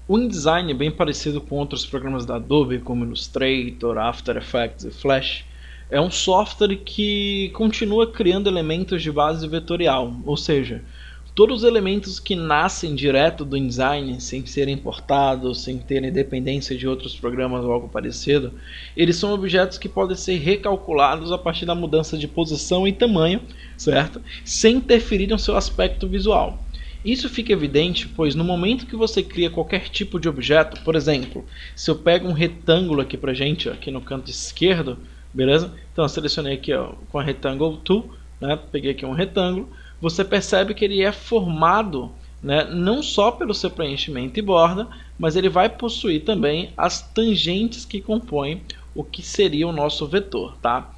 O InDesign é bem parecido com outros programas da Adobe, como Illustrator, After Effects e Flash. É um software que continua criando elementos de base vetorial, ou seja, todos os elementos que nascem direto do InDesign, sem serem importados, sem terem dependência de outros programas ou algo parecido, eles são objetos que podem ser recalculados a partir da mudança de posição e tamanho, certo? Sem interferir no seu aspecto visual. Isso fica evidente, pois no momento que você cria qualquer tipo de objeto, por exemplo, se eu pego um retângulo aqui pra gente, aqui no canto esquerdo, beleza? Então eu selecionei aqui com a Rectangle Tool, né? Peguei aqui um retângulo, você percebe que ele é formado, né, não só pelo seu preenchimento e borda, mas ele vai possuir também as tangentes que compõem o que seria o nosso vetor, tá?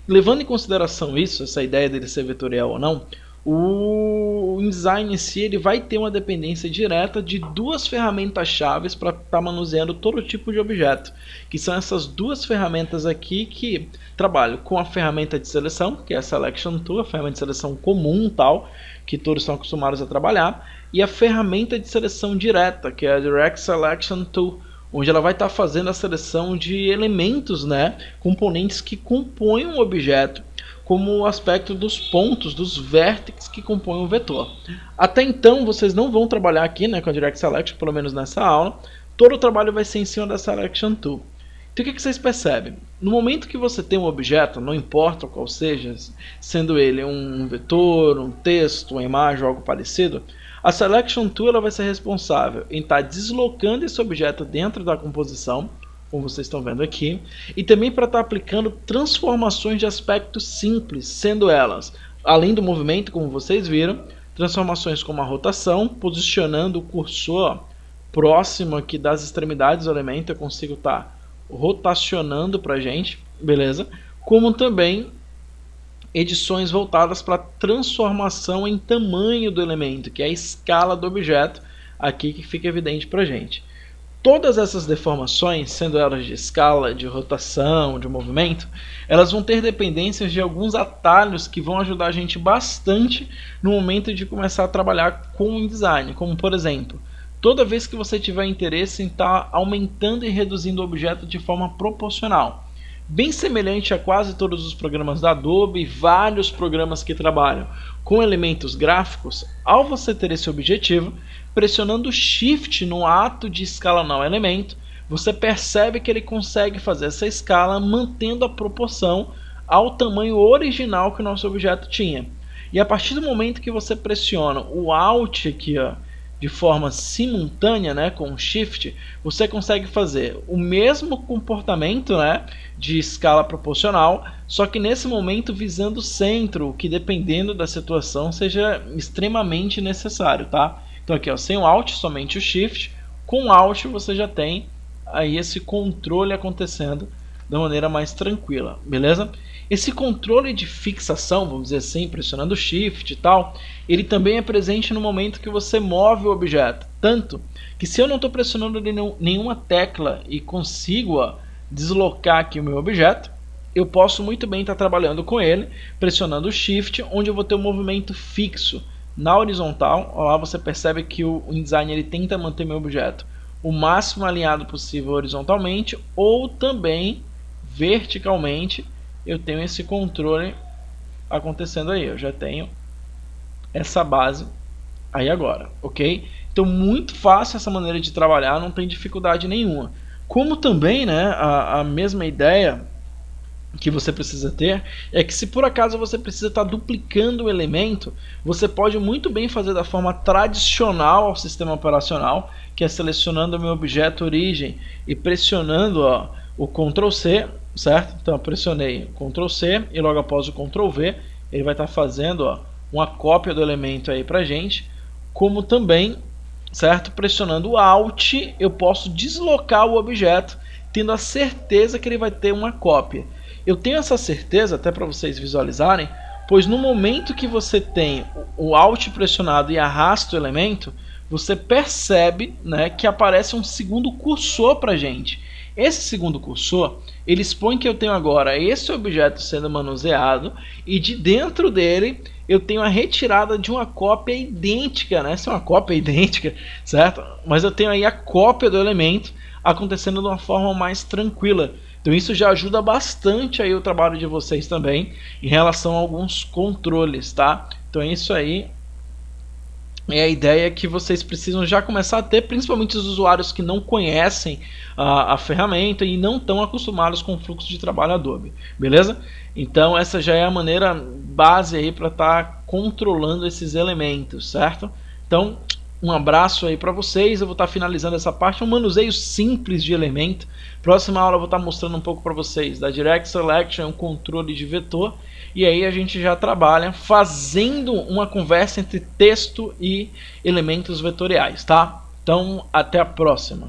Levando em consideração isso, essa ideia dele ser vetorial ou não, o InDesign em si ele vai ter uma dependência direta de duas ferramentas-chave para estar manuseando todo tipo de objeto, que são essas duas ferramentas aqui que trabalham com a ferramenta de seleção, que é a Selection Tool, a ferramenta de seleção comum tal, que todos estão acostumados a trabalhar, e a ferramenta de seleção direta, que é a Direct Selection Tool, onde ela vai estar fazendo a seleção de elementos, né, componentes que compõem um objeto, como o aspecto dos pontos, dos vértices que compõem o vetor. Até então, vocês não vão trabalhar aqui, né, com a Direct Selection, pelo menos nessa aula. Todo o trabalho vai ser em cima da Selection Tool. Então, o que vocês percebem? No momento que você tem um objeto, não importa qual seja, sendo ele um vetor, um texto, uma imagem ou algo parecido, a Selection Tool ela vai ser responsável em estar deslocando esse objeto dentro da composição, como vocês estão vendo aqui, e também para estar aplicando transformações de aspectos simples, sendo elas, além do movimento, como vocês viram, transformações como a rotação, posicionando o cursor próximo aqui das extremidades do elemento, eu consigo estar rotacionando para a gente, beleza? Como também edições voltadas para transformação em tamanho do elemento, que é a escala do objeto, aqui que fica evidente para a gente. Todas essas deformações, sendo elas de escala, de rotação, de movimento, elas vão ter dependências de alguns atalhos que vão ajudar a gente bastante no momento de começar a trabalhar com o InDesign, como por exemplo, toda vez que você tiver interesse em estar aumentando e reduzindo o objeto de forma proporcional. Bem semelhante a quase todos os programas da Adobe e vários programas que trabalham com elementos gráficos, ao você ter esse objetivo, pressionando Shift no ato de escalonar o elemento, você percebe que ele consegue fazer essa escala mantendo a proporção ao tamanho original que o nosso objeto tinha. E a partir do momento que você pressiona o Alt aqui, de forma simultânea, né, com o Shift, você consegue fazer o mesmo comportamento, né, de escala proporcional, só que nesse momento visando o centro, o que dependendo da situação seja extremamente necessário, tá? Então aqui, sem o Alt, somente o Shift. Com o Alt você já tem aí esse controle acontecendo da maneira mais tranquila, beleza? Esse controle de fixação, vamos dizer assim, pressionando o Shift e tal, ele também é presente no momento que você move o objeto. Tanto que se eu não estou pressionando nenhuma tecla e consigo deslocar aqui o meu objeto, eu posso muito bem estar trabalhando com ele, pressionando o Shift, onde eu vou ter um movimento fixo. Na horizontal, lá você percebe que o InDesign ele tenta manter meu objeto o máximo alinhado possível horizontalmente, ou também verticalmente. Eu tenho esse controle acontecendo aí, eu já tenho essa base aí agora, ok? Então muito fácil essa maneira de trabalhar, não tem dificuldade nenhuma. Como também, né, a mesma ideia que você precisa ter é que se por acaso você precisa estar duplicando o elemento, você pode muito bem fazer da forma tradicional ao sistema operacional, que é selecionando o meu objeto origem e pressionando o Ctrl C, certo? Então eu pressionei Ctrl C e logo após o Ctrl V, ele vai estar fazendo uma cópia do elemento aí pra gente, como também, certo? Pressionando o Alt, eu posso deslocar o objeto, tendo a certeza que ele vai ter uma cópia. Eu tenho essa certeza, até para vocês visualizarem, pois no momento que você tem o Alt pressionado e arrasta o elemento, você percebe, né, que aparece um segundo cursor para a gente. Esse segundo cursor, ele expõe que eu tenho agora esse objeto sendo manuseado e de dentro dele eu tenho a retirada de uma cópia idêntica, né? Essa é uma cópia idêntica, certo? Mas eu tenho aí a cópia do elemento acontecendo de uma forma mais tranquila. Então isso já ajuda bastante aí o trabalho de vocês também em relação a alguns controles, tá? Então é isso aí. É a ideia que vocês precisam já começar a ter, principalmente os usuários que não conhecem a ferramenta e não estão acostumados com o fluxo de trabalho Adobe, beleza? Então essa já é a maneira base aí para estar controlando esses elementos, certo? Então um abraço aí para vocês, eu vou estar finalizando essa parte, um manuseio simples de elemento. Próxima aula eu vou estar mostrando um pouco para vocês da Direct Selection, um controle de vetor, e aí a gente já trabalha fazendo uma conversa entre texto e elementos vetoriais, tá? Então até a próxima.